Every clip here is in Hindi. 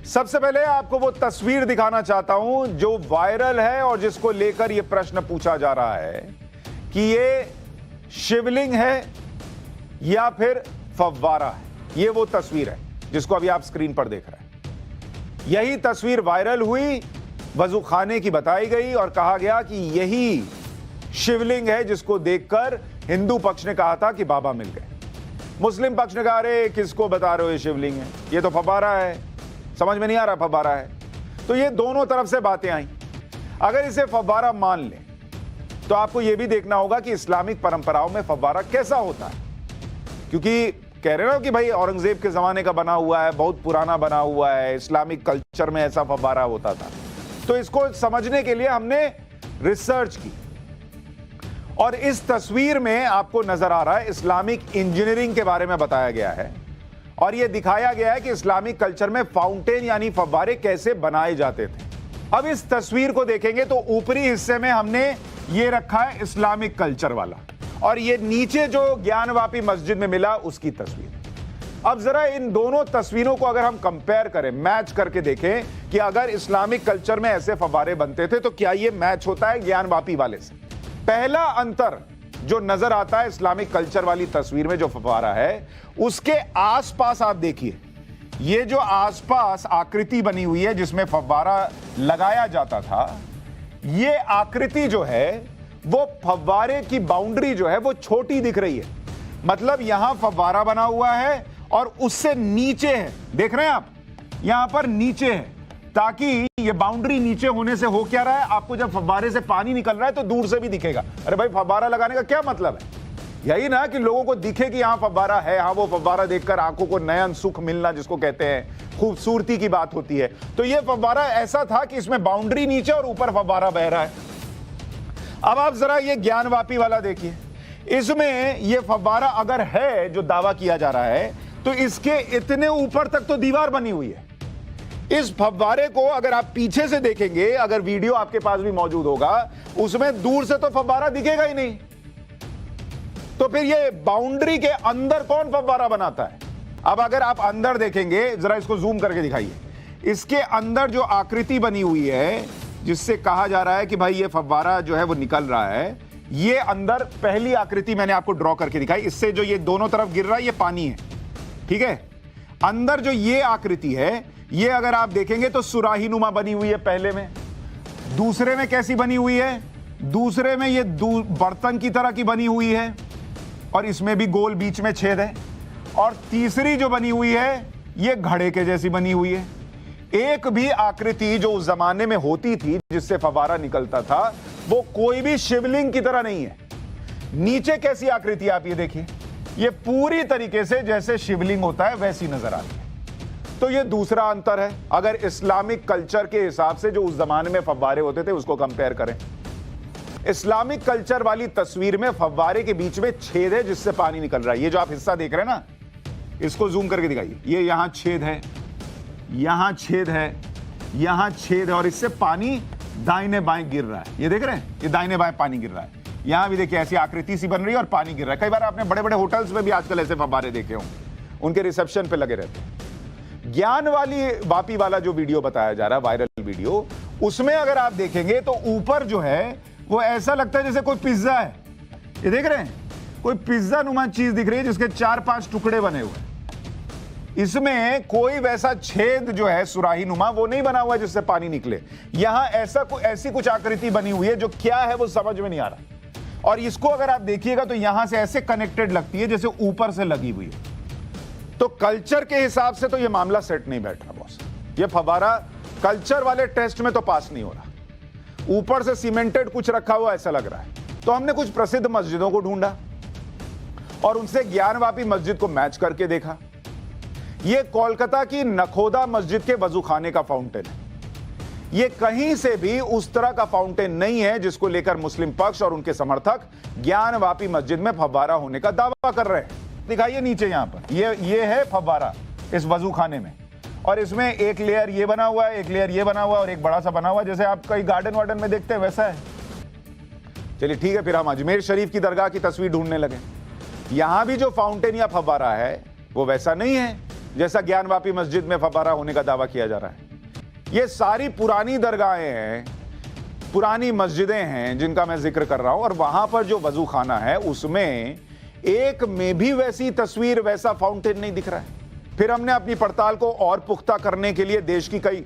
सबसे पहले आपको वो तस्वीर दिखाना चाहता हूं जो वायरल है और जिसको लेकर यह प्रश्न पूछा जा रहा है कि ये शिवलिंग है या फिर फव्वारा है। ये वो तस्वीर है जिसको अभी आप स्क्रीन पर देख रहे हैं। यही तस्वीर वायरल हुई, वजू खाने की बताई गई और कहा गया कि यही शिवलिंग है जिसको देखकर हिंदू पक्ष ने कहा था कि बाबा मिल गए। मुस्लिम पक्ष ने कहा अरे किसको बता रहे हो ये शिवलिंग है, ये तो फव्वारा है, समझ में नहीं आ रहा फव्वारा है। तो ये दोनों तरफ से बातें आई। अगर इसे फव्वारा मान लें तो आपको यह भी देखना होगा कि इस्लामिक परंपराओं में फव्वारा कैसा होता है, क्योंकि कह रहे हो कि भाई औरंगजेब के जमाने का बना हुआ है, बहुत पुराना बना हुआ है, इस्लामिक कल्चर में ऐसा फव्वारा होता था। तो इसको समझने के लिए हमने रिसर्च की और इस तस्वीर में आपको नजर आ रहा है इस्लामिक इंजीनियरिंग के बारे में बताया गया है और यह दिखाया गया है कि इस्लामिक कल्चर में फाउंटेन यानी फव्वारे कैसे बनाए जाते थे। अब इस तस्वीर को देखेंगे तो ऊपरी हिस्से में हमने ये रखा है इस्लामिक कल्चर वाला और ये नीचे जो ज्ञानवापी मस्जिद में मिला उसकी तस्वीर। अब जरा इन दोनों तस्वीरों को अगर हम कंपेयर करें, मैच करके देखें कि अगर इस्लामिक कल्चर में ऐसे फव्वारे बनते थे तो क्या ये मैच होता है ज्ञानवापी वाले से। पहला अंतर जो नजर आता है इस्लामिक कल्चर वाली तस्वीर में जो फव्वारा है उसके आसपास आप देखिए, ये जो आसपास आकृति बनी हुई है जिसमें फव्वारा लगाया जाता था, ये आकृति जो है वो फव्वारे की बाउंड्री जो है वो छोटी दिख रही है। मतलब यहां फव्वारा बना हुआ है और उससे नीचे है, देख रहे हैं आप, यहां पर नीचे है, ताकि ये बाउंड्री नीचे होने से हो क्या रहा है, आपको जब फव्वारे से पानी निकल रहा है तो दूर से भी दिखेगा। अरे भाई फव्वारा लगाने का क्या मतलब है, यही ना कि लोगों को दिखे कि यहां फव्वारा है। हाँ, वो फव्वारा देखकर आंखों को नयन सुख मिलना जिसको कहते हैं, खूबसूरती की बात होती है। तो ये फव्वारा ऐसा था कि इसमें बाउंड्री नीचे और ऊपर फव्वारा बह रहा है। अब आप जरा ये ज्ञानवापी वाला देखिए, इसमें ये फव्वारा अगर है जो दावा किया जा रहा है तो इसके इतने ऊपर तक तो दीवार बनी हुई है। इस फव्वारे को अगर आप पीछे से देखेंगे, अगर वीडियो आपके पास भी मौजूद होगा, उसमें दूर से तो फव्वारा दिखेगा ही नहीं। तो फिर ये बाउंड्री के अंदर कौन फव्वारा बनाता है। अब अगर आप अंदर देखेंगे, जरा इसको जूम करके दिखाइए, इसके अंदर जो आकृति बनी हुई है जिससे कहा जा रहा है कि भाई ये फव्वारा जो है वो निकल रहा है, ये अंदर पहली आकृति मैंने आपको ड्रॉ करके दिखाई। इससे जो ये दोनों तरफ गिर रहा है ये पानी है, ठीक है। अंदर जो ये आकृति है ये अगर आप देखेंगे तो सुराही नुमा बनी हुई है पहले में। दूसरे में कैसी बनी हुई है, दूसरे में ये बर्तन की तरह की बनी हुई है और इसमें भी गोल बीच में छेद है। और तीसरी जो बनी हुई है ये घड़े के जैसी बनी हुई है। एक भी आकृति जो उस जमाने में होती थी जिससे फव्वारा निकलता था वो कोई भी शिवलिंग की तरह नहीं है। नीचे कैसी आकृति आप ये देखिए, ये पूरी तरीके से जैसे शिवलिंग होता है वैसी नजर आती है। तो ये दूसरा अंतर है अगर इस्लामिक कल्चर के हिसाब से जो उस जमाने में फव्वारे होते थे उसको कंपेयर करें। इस्लामिक कल्चर वाली तस्वीर में फव्वारे के बीच में छेद है जिससे पानी निकल रहा है। ये जो आप हिस्सा देख रहे हैं ना, इसको जूम करके दिखाइए, ये यहां छेद है, यहां छेद है, यहां छेद है और इससे पानी दाहिने बाएं गिर रहा है। ये देख रहे हैं, ये दाहिने बाएं पानी गिर रहा है। यहां भी देखिए ऐसी आकृति सी बन रही है और पानी गिर रहा है। कई बार आपने बड़े बड़े होटल्स में भी आजकल ऐसे फव्वारे देखे होंगे, उनके रिसेप्शन पे लगे रहते हैं। ज्ञान वापी वाला जो वीडियो बताया जा रहा है, वायरल वीडियो, उसमें अगर आप देखेंगे तो ऊपर जो है वो ऐसा लगता है जैसे कोई पिज्जा है। ये देख रहे हैं, कोई पिज्जा नुमा चीज दिख रही है जिसके 4-5 टुकड़े बने हुए हैं। इसमें कोई वैसा छेद जो है सुराही नुमा वो नहीं बना हुआ है जिससे पानी निकले। यहां ऐसी कुछ आकृति बनी हुई है जो क्या है वो समझ में नहीं आ रहा। और इसको अगर आप देखिएगा तो यहां से ऐसे कनेक्टेड लगती है जैसे ऊपर से लगी हुई है। तो कल्चर के हिसाब से तो ये मामला सेट नहीं बैठ रहा बॉस। ये फव्वारा कल्चर वाले टेस्ट में तो पास नहीं हो रहा। ऊपर से सीमेंटेड कुछ रखा हुआ ऐसा लग रहा है। तो हमने कुछ प्रसिद्ध मस्जिदों को ढूंढा और उनसे ज्ञानवापी मस्जिद को मैच करके देखा। यह कोलकाता की नखोदा मस्जिद के वजू खाने का फाउंटेन है। यह कहीं से भी उस तरह का फाउंटेन नहीं है जिसको लेकर मुस्लिम पक्ष और उनके समर्थक ज्ञानवापी मस्जिद में फव्वारा होने का दावा कर रहे हैं। दिखाइए नीचे यहां पर ये है फव्वारा इस वजू खाने में और इसमें एक लेयर ये बना हुआ है, एक लेयर ये बना हुआ है और एक बड़ा सा बना हुआ है जैसे आप कई गार्डन वार्डन में देखते हैं वैसा है। चलिए ठीक है, फिर हम अजमेर शरीफ की दरगाह की तस्वीर ढूंढने लगे। यहां भी जो फाउंटेन या फव्वारा है वो वैसा नहीं है, जैसा ज्ञानवापी मस्जिद में फव्वारा होने का दावा किया जा रहा है। ये सारी पुरानी दरगाहें हैं, पुरानी मस्जिदें हैं जिनका मैं जिक्र कर रहा हूं, और वहां पर जो वजू खाना है उसमें एक में भी वैसी तस्वीर, वैसा फाउंटेन नहीं दिख रहा है। फिर हमने अपनी पड़ताल को और पुख्ता करने के लिए देश की कई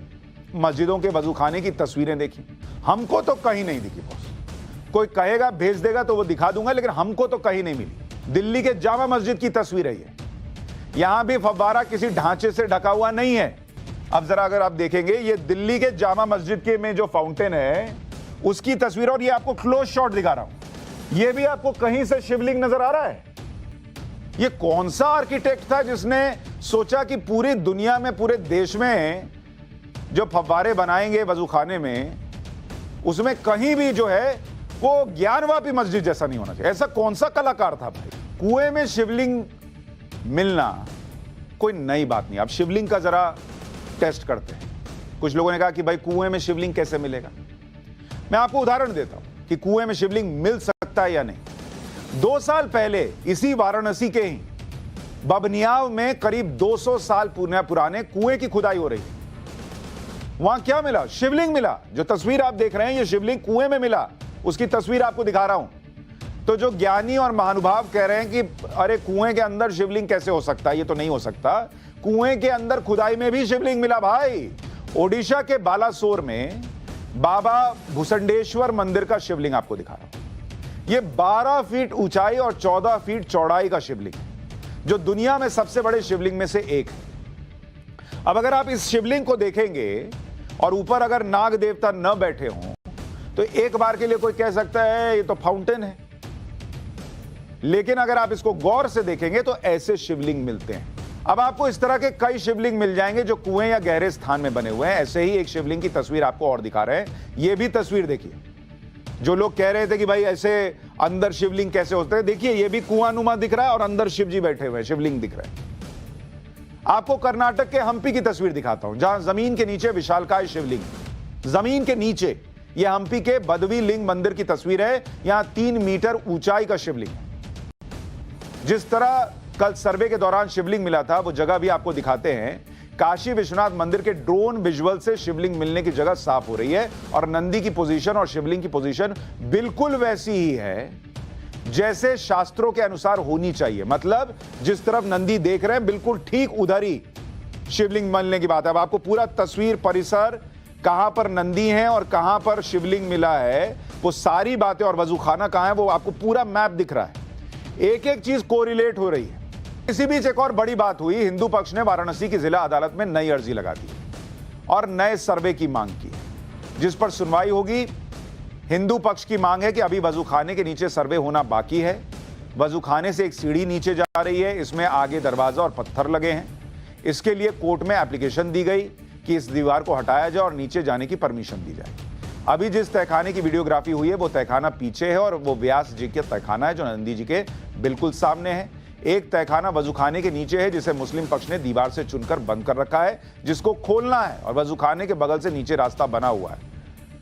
मस्जिदों के वजू खाने की तस्वीरें देखी, हमको तो कहीं नहीं दिखी बॉस। कोई कहेगा भेज देगा तो वो दिखा दूंगा, लेकिन हमको तो कहीं नहीं मिली। दिल्ली के जामा मस्जिद की तस्वीर है ये, यहां भी फव्वारा किसी ढांचे से ढका हुआ नहीं है। अब जरा अगर आप देखेंगे, ये दिल्ली के जामा मस्जिद के में जो फाउंटेन है उसकी तस्वीर, और ये आपको क्लोज शॉट दिखा रहा हूं, ये भी आपको कहीं से शिवलिंग नजर आ रहा है। ये कौन सा आर्किटेक्ट था जिसने सोचा कि पूरी दुनिया में, पूरे देश में जो फव्वारे बनाएंगे वजू खाने में, उसमें कहीं भी जो है वो ज्ञानवापी मस्जिद जैसा नहीं होना चाहिए। ऐसा कौन सा कलाकार था भाई? कुएं में शिवलिंग मिलना कोई नई बात नहीं। अब शिवलिंग का जरा टेस्ट करते हैं। कुछ लोगों ने कहा कि भाई कुएं में शिवलिंग कैसे मिलेगा। मैं आपको उदाहरण देता हूं कि कुएं में शिवलिंग मिल सकता है या नहीं। 2 साल पहले इसी वाराणसी के ही बबनियाव में करीब 200 साल पुराने कुएं की खुदाई हो रही है। वहां क्या मिला? शिवलिंग मिला। जो तस्वीर आप देख रहे हैं ये शिवलिंग कुएं में मिला, उसकी तस्वीर आपको दिखा रहा हूं। तो जो ज्ञानी और महानुभाव कह रहे हैं कि अरे कुएं के अंदर शिवलिंग कैसे हो सकता है, ये तो नहीं हो सकता। कुएं के अंदर खुदाई में भी शिवलिंग मिला भाई। ओडिशा के बालासोर में बाबा भुसंडेश्वर मंदिर का शिवलिंग आपको दिखा रहा हूं। ये 12 फीट ऊंचाई और 14 फीट चौड़ाई का शिवलिंग है, जो दुनिया में सबसे बड़े शिवलिंग में से एक है। अब अगर आप इस शिवलिंग को देखेंगे और ऊपर अगर नाग देवता न बैठे हों तो एक बार के लिए कोई कह सकता है ये तो फाउंटेन है, लेकिन अगर आप इसको गौर से देखेंगे तो ऐसे शिवलिंग मिलते हैं। अब आपको इस तरह के कई शिवलिंग मिल जाएंगे जो कुएं या गहरे स्थान में बने हुए हैं। ऐसे ही एक शिवलिंग की तस्वीर आपको और दिखा रहे हैं। यह भी तस्वीर देखिए। जो लोग कह रहे थे कि भाई ऐसे अंदर शिवलिंग कैसे होते हैं, देखिए ये भी कुआंनुमा दिख रहा है और अंदर शिव जी बैठे हुए हैं, शिवलिंग दिख रहा है। आपको कर्नाटक के हम्पी की तस्वीर दिखाता हूं, जहां जमीन के नीचे विशालकाय शिवलिंग, जमीन के नीचे। यह हम्पी के बदवी लिंग मंदिर की तस्वीर है। यहां 3 मीटर ऊंचाई का शिवलिंग है। जिस तरह कल सर्वे के दौरान शिवलिंग मिला था, वो जगह भी आपको दिखाते हैं। काशी विश्वनाथ मंदिर के ड्रोन विजुअल से शिवलिंग मिलने की जगह साफ हो रही है, और नंदी की पोजीशन और शिवलिंग की पोजीशन बिल्कुल वैसी ही है जैसे शास्त्रों के अनुसार होनी चाहिए। मतलब जिस तरफ नंदी देख रहे हैं बिल्कुल ठीक उधर ही शिवलिंग मिलने की बात है। अब आपको पूरा तस्वीर, परिसर, कहां पर नंदी है और कहां पर शिवलिंग मिला है, वो सारी बातें, और वजू खाना कहां है, वो आपको पूरा मैप दिख रहा है। एक एक चीज कोरिलेट हो रही है। इसी बीच एक और बड़ी बात हुई। हिंदू पक्ष ने वाराणसी की जिला अदालत में नई अर्जी लगा दी और नए सर्वे की मांग की, जिस पर सुनवाई होगी। हिंदू पक्ष की मांग है कि अभी वजू खाने के नीचे सर्वे होना बाकी है। वजू खाने से एक सीढ़ी नीचे जा रही है, इसमें आगे दरवाजा और पत्थर लगे हैं। इसके लिए कोर्ट में एप्लीकेशन दी गई कि इस दीवार को हटाया जाए और नीचे जाने की परमिशन दी जाए। अभी जिस तहखाने की वीडियोग्राफी हुई है वो तहखाना पीछे है, और वो व्यास जी का तहखाना है जो नंदी जी के बिल्कुल सामने है। एक तहखाना वजूखाने के नीचे है, जिसे मुस्लिम पक्ष ने दीवार से चुनकर बंद कर रखा है, जिसको खोलना है, और वजूखाने के बगल से नीचे रास्ता बना हुआ है।